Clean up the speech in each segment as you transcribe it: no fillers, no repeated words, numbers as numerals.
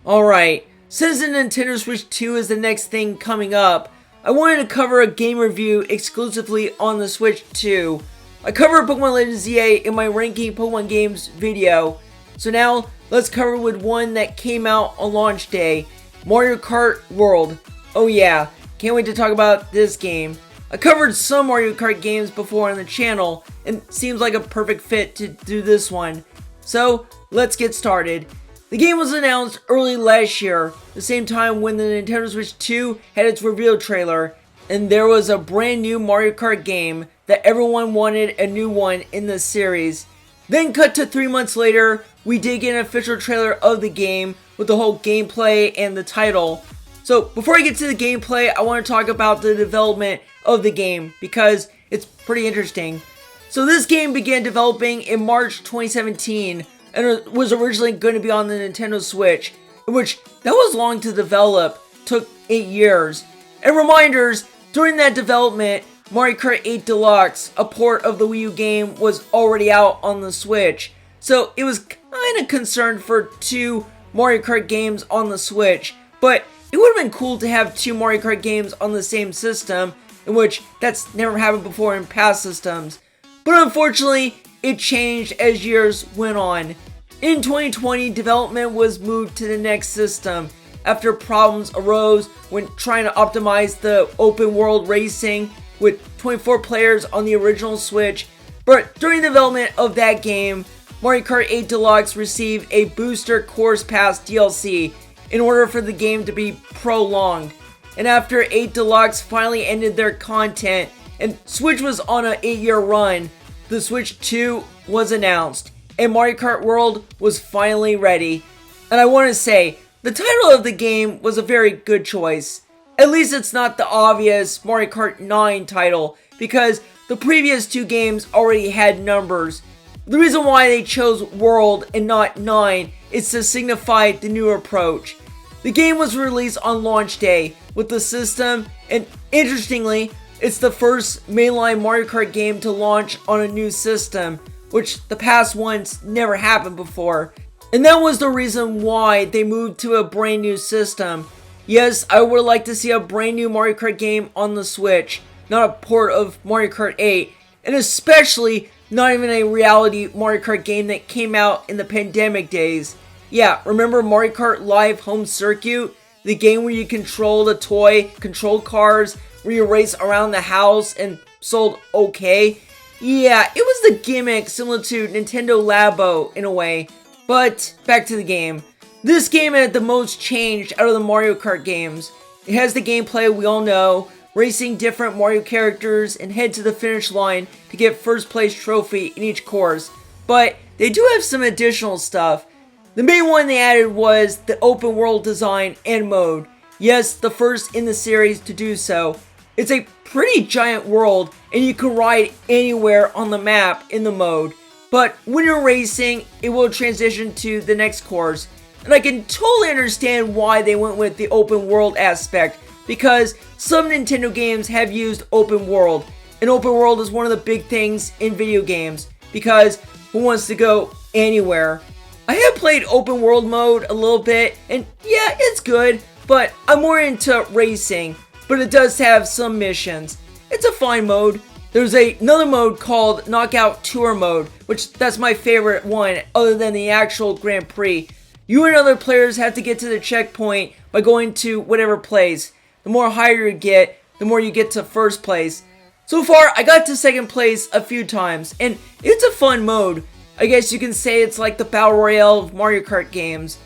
Alright, since the Nintendo Switch 2 is the next thing coming up, I wanted to cover a game review exclusively on the Switch 2. I covered Pokemon Legends ZA in my ranking Pokemon games video, so now let's cover with one that came out on launch day, Mario Kart World. Oh yeah, can't wait to talk about this game. I covered some Mario Kart games before on the channel, and seems like a perfect fit to do this one. So, let's get started. The game was announced early last year, the same time when the Nintendo Switch 2 had its reveal trailer, and there was a brand new Mario Kart game that everyone wanted a new one in the series. Then cut to 3 months later, we did get an official trailer of the game with the whole gameplay and the title. So before I get to the gameplay, I want to talk about the development of the game because it's pretty interesting. So this game began developing in March 2017 and it was originally going to be on the Nintendo Switch, which that was long to develop, took 8 years. And reminders, during that development, Mario Kart 8 Deluxe, a port of the Wii U game, was already out on the Switch. So it was kind of concerned for 2 Mario Kart games on the Switch, but it would have been cool to have 2 Mario Kart games on the same system, in which that's never happened before in past systems. But unfortunately, it changed as years went on. In 2020, development was moved to the next system after problems arose when trying to optimize the open world racing with 24 players on the original Switch. But during development of that game, Mario Kart 8 Deluxe received a booster course pass DLC in order for the game to be prolonged. And after 8 Deluxe finally ended their content and Switch was on an 8-year run, the Switch 2 was announced, and Mario Kart World was finally ready. And I want to say, the title of the game was a very good choice. At least it's not the obvious Mario Kart 9 title, because the previous 2 games already had numbers. The reason why they chose World and not 9 is to signify the new approach. The game was released on launch day with the system, and interestingly, it's the first mainline Mario Kart game to launch on a new system, which the past ones never happened before. And that was the reason why they moved to a brand new system. Yes, I would like to see a brand new Mario Kart game on the Switch, not a port of Mario Kart 8, and especially not even a reality Mario Kart game that came out in the pandemic days. Yeah, remember Mario Kart Live Home Circuit? The game where you controlled a toy, controlled cars, where you race around the house and sold okay? Yeah, it was the gimmick similar to Nintendo Labo in a way. But back to the game. This game had the most changed out of the Mario Kart games. It has the gameplay we all know, racing different Mario characters and head to the finish line to get first place trophy in each course. But they do have some additional stuff. The main one they added was the open world design and mode. Yes, the first in the series to do so. It's a pretty giant world and you can ride anywhere on the map in the mode. But when you're racing, it will transition to the next course. And I can totally understand why they went with the open world aspect, because some Nintendo games have used open world. And open world is one of the big things in video games, because who wants to go anywhere? I have played open world mode a little bit, and yeah, it's good, but I'm more into racing. But it does have some missions. It's a fine mode. There's another mode called Knockout Tour mode, which that's my favorite one other than the actual Grand Prix. You and other players have to get to the checkpoint by going to whatever place. The more higher you get, the more you get to first place. So far, I got to second place a few times, and it's a fun mode. I guess you can say it's like the Battle Royale of Mario Kart games.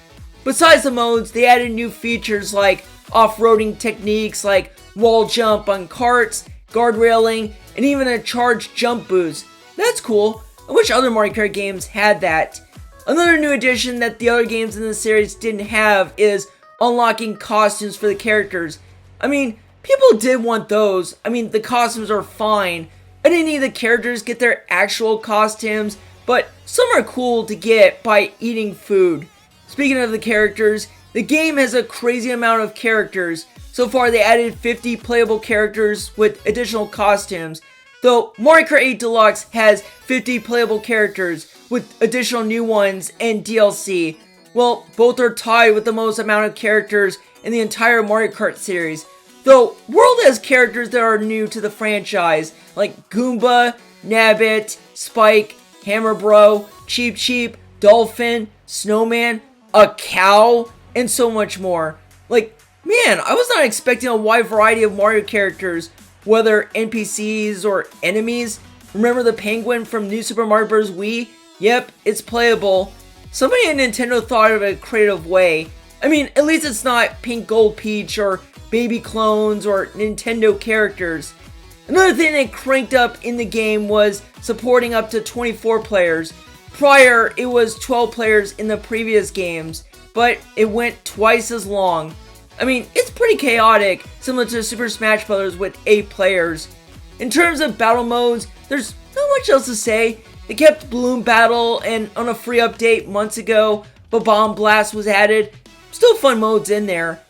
Besides the modes, they added new features like off-roading techniques like wall jump on carts, guardrailing, and even a charged jump boost. That's cool. I wish other Mario Kart games had that. Another new addition that the other games in the series didn't have is unlocking costumes for the characters. I mean, people did want those. I mean, the costumes are fine. I didn't need the characters get their actual costumes, but some are cool to get by eating food. Speaking of the characters, the game has a crazy amount of characters. So far, they added 50 playable characters with additional costumes, though Mario Kart 8 Deluxe has 50 playable characters with additional new ones and DLC. Well, both are tied with the most amount of characters in the entire Mario Kart series. Though, World has characters that are new to the franchise, like Goomba, Nabbit, Spike, Hammer Bro, Cheep Cheep, Dolphin, Snowman, a cow, and so much more. Like, man, I was not expecting a wide variety of Mario characters, whether NPCs or enemies. Remember the penguin from New Super Mario Bros. Wii? Yep, it's playable. Somebody at Nintendo thought of a creative way. I mean, at least it's not Pink Gold Peach or baby clones or Nintendo characters. Another thing they cranked up in the game was supporting up to 24 players. Prior, it was 12 players in the previous games, but it went twice as long. I mean, it's pretty chaotic, similar to Super Smash Bros. With 8 players. In terms of battle modes, there's not much else to say. They kept Balloon Battle, and on a free update months ago, Bomb Blast was added. Still fun modes in there.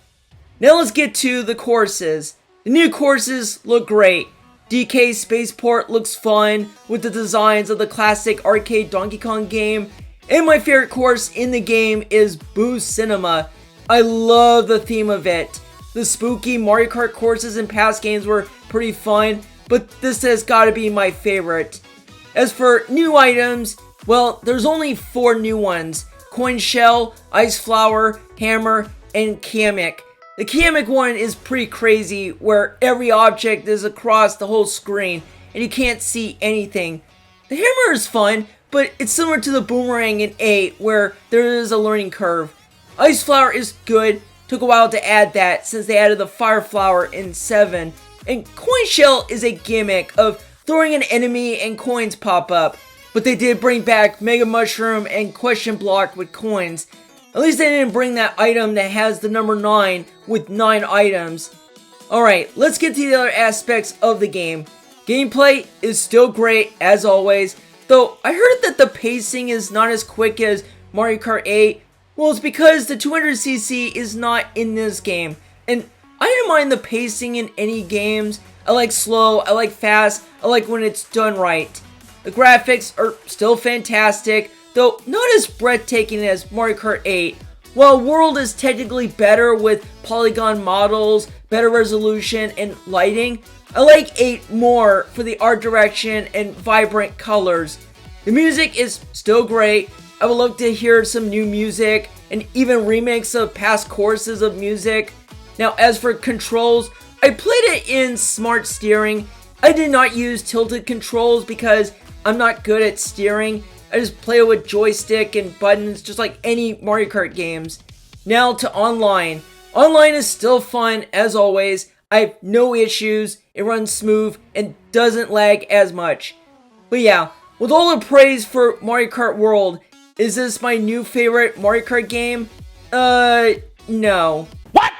Now let's get to the courses. The new courses look great. DK Spaceport looks fun with the designs of the classic arcade Donkey Kong game. And my favorite course in the game is Boo Cinema. I love the theme of it. The spooky Mario Kart courses in past games were pretty fun, but this has got to be my favorite. As for new items, well, there's only 4 new ones. Coin Shell, Ice Flower, Hammer, and Kamek. The Kamek one is pretty crazy, where every object is across the whole screen, and you can't see anything. The Hammer is fun, but it's similar to the Boomerang in 8, where there is a learning curve. Ice Flower is good. Took a while to add that, since they added the Fire Flower in 7. And Coin Shell is a gimmick of throwing an enemy and coins pop up. But they did bring back Mega Mushroom and Question Block with coins. At least they didn't bring that item that has the number 9 with 9 items. Alright, let's get to the other aspects of the game. Gameplay is still great, as always. Though, I heard that the pacing is not as quick as Mario Kart 8. Well, it's because the 200cc is not in this game. And I don't mind the pacing in any games. I like slow, I like fast, I like when it's done right. The graphics are still fantastic, though not as breathtaking as Mario Kart 8. While World is technically better with polygon models, better resolution, and lighting, I like 8 more for the art direction and vibrant colors. The music is still great. I would love to hear some new music, and even remakes of past courses of music. Now, as for controls, I played it in Smart Steering. I did not use tilted controls because I'm not good at steering. I just play it with joystick and buttons just like any Mario Kart games. Now to online. Online is still fun as always. I have no issues. It runs smooth and doesn't lag as much. But yeah, with all the praise for Mario Kart World, is this my new favorite Mario Kart game? No. What?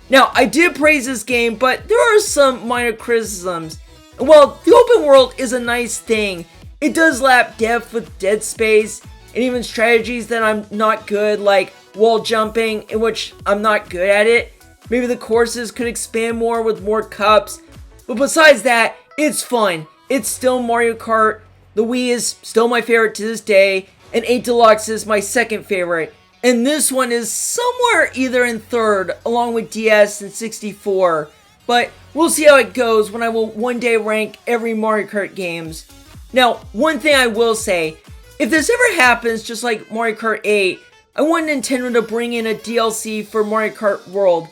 Now, I did praise this game, but there are some minor criticisms. While the open world is a nice thing, it does lack depth with Dead Space, and even strategies that I'm not good, like wall jumping, in which I'm not good at it. Maybe the courses could expand more with more cups, but besides that, it's fun. It's still Mario Kart, the Wii is still my favorite to this day, and 8 Deluxe is my second favorite. And this one is somewhere either in third, along with DS and 64. But we'll see how it goes when I will one day rank every Mario Kart games. Now, one thing I will say, if this ever happens just like Mario Kart 8, I want Nintendo to bring in a DLC for Mario Kart World.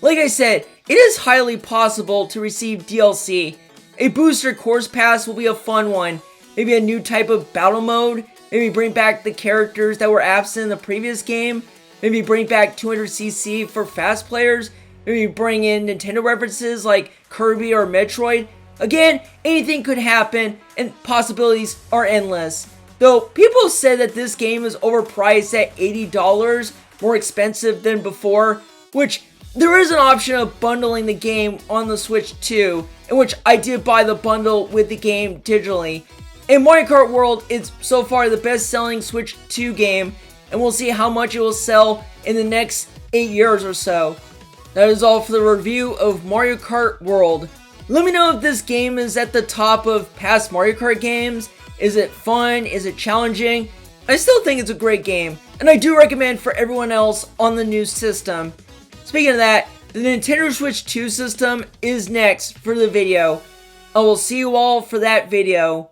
Like I said, it is highly possible to receive DLC. A booster course pass will be a fun one. Maybe a new type of battle mode. Maybe bring back the characters that were absent in the previous game. Maybe bring back 200cc for fast players. Maybe bring in Nintendo references like Kirby or Metroid. Again, anything could happen and possibilities are endless. Though people said that this game is overpriced at $80, more expensive than before, which there is an option of bundling the game on the Switch too, in which I did buy the bundle with the game digitally. And Mario Kart World is so far the best-selling Switch 2 game, and we'll see how much it will sell in the next 8 years or so. That is all for the review of Mario Kart World. Let me know if this game is at the top of past Mario Kart games. Is it fun? Is it challenging? I still think it's a great game. and I do recommend for everyone else on the new system. Speaking of that, the Nintendo Switch 2 system is next for the video. I will see you all for that video.